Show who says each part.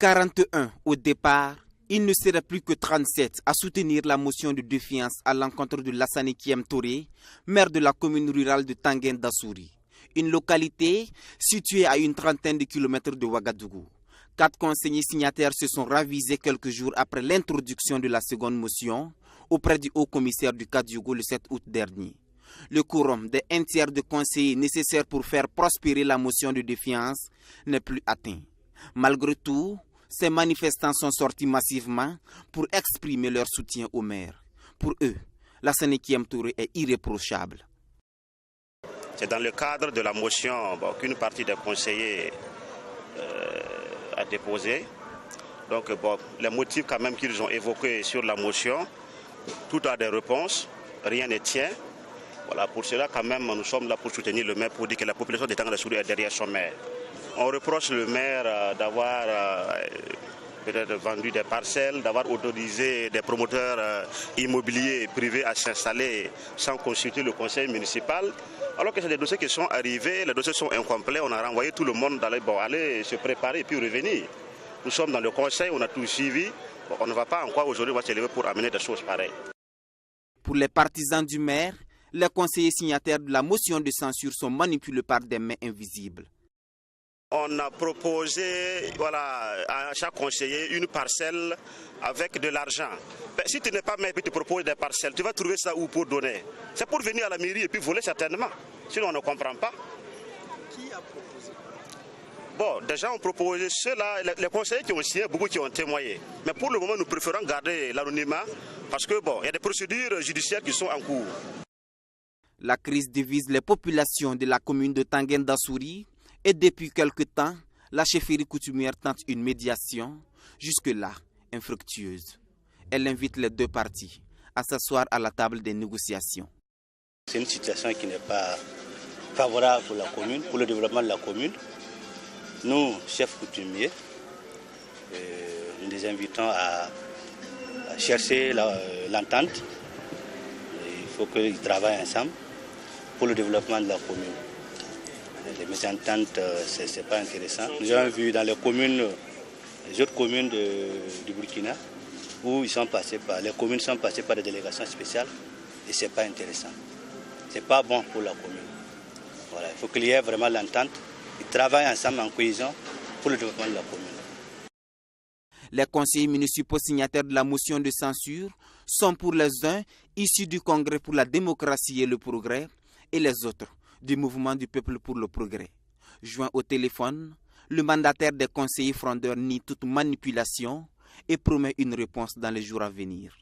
Speaker 1: 41 au départ, il ne serait plus que 37 à soutenir la motion de défiance à l'encontre de Lassana Kiem Touré, maire de la commune rurale de Tanguène Dassouri, une localité située à une trentaine de kilomètres de Ouagadougou. 4 conseillers signataires se sont ravisés quelques jours après l'introduction de la seconde motion auprès du haut-commissaire du Kadiogo le 7 août dernier. Le quorum des 1/3 de conseillers nécessaires pour faire prospérer la motion de défiance n'est plus atteint. Malgré tout, ces manifestants sont sortis massivement pour exprimer leur soutien au maire. Pour eux, Lassana Kiem Touré est irréprochable.
Speaker 2: C'est dans le cadre de la motion qu'une partie des conseillers a déposé. Donc les motifs quand même qu'ils ont évoqués sur la motion, tout a des réponses, rien ne tient. Voilà, pour cela quand même nous sommes là pour soutenir le maire, pour dire que la population de Tanguène Dassouri est derrière son maire. On reproche le maire d'avoir peut-être vendu des parcelles, d'avoir autorisé des promoteurs immobiliers privés à s'installer sans consulter le conseil municipal. Alors que c'est des dossiers qui sont arrivés, les dossiers sont incomplets, on a renvoyé tout le monde d'aller aller se préparer et puis revenir. Nous sommes dans le conseil, on a tout suivi, on ne va pas encore aujourd'hui se lever pour amener des choses pareilles.
Speaker 1: Pour les partisans du maire, les conseillers signataires de la motion de censure sont manipulés par des mains invisibles.
Speaker 2: On a proposé à chaque conseiller une parcelle avec de l'argent. Si tu n'es pas maire et tu proposes des parcelles, tu vas trouver ça où pour donner? C'est pour venir à la mairie et puis voler certainement. Sinon on ne comprend pas.
Speaker 3: Qui a proposé?
Speaker 2: Bon, déjà on proposé ceux-là, les conseillers qui ont signé, beaucoup qui ont témoigné. Mais pour le moment nous préférons garder l'anonymat parce que il y a des procédures judiciaires qui sont en cours.
Speaker 1: La crise divise les populations de la commune de Tanguène Dassouri. Et depuis quelque temps, la chefferie coutumière tente une médiation, jusque-là infructueuse. Elle invite les deux parties à s'asseoir à la table des négociations.
Speaker 4: C'est une situation qui n'est pas favorable pour la commune, pour le développement de la commune. Nous, chefs coutumiers, nous les invitons à chercher l'entente. Il faut qu'ils travaillent ensemble pour le développement de la commune. Les mésententes, ce n'est pas intéressant. Nous avons vu dans les autres communes du Burkina, où les communes sont passées par des délégations spéciales, et ce n'est pas intéressant. Ce n'est pas bon pour la commune. Voilà, il faut qu'il y ait vraiment l'entente. Ils travaillent ensemble en cohésion pour le développement de la commune.
Speaker 1: Les conseillers municipaux signataires de la motion de censure sont pour les uns issus du Congrès pour la démocratie et le progrès, et les autres du mouvement du peuple pour le progrès. Joint au téléphone, le mandataire des conseillers frondeurs nie toute manipulation et promet une réponse dans les jours à venir.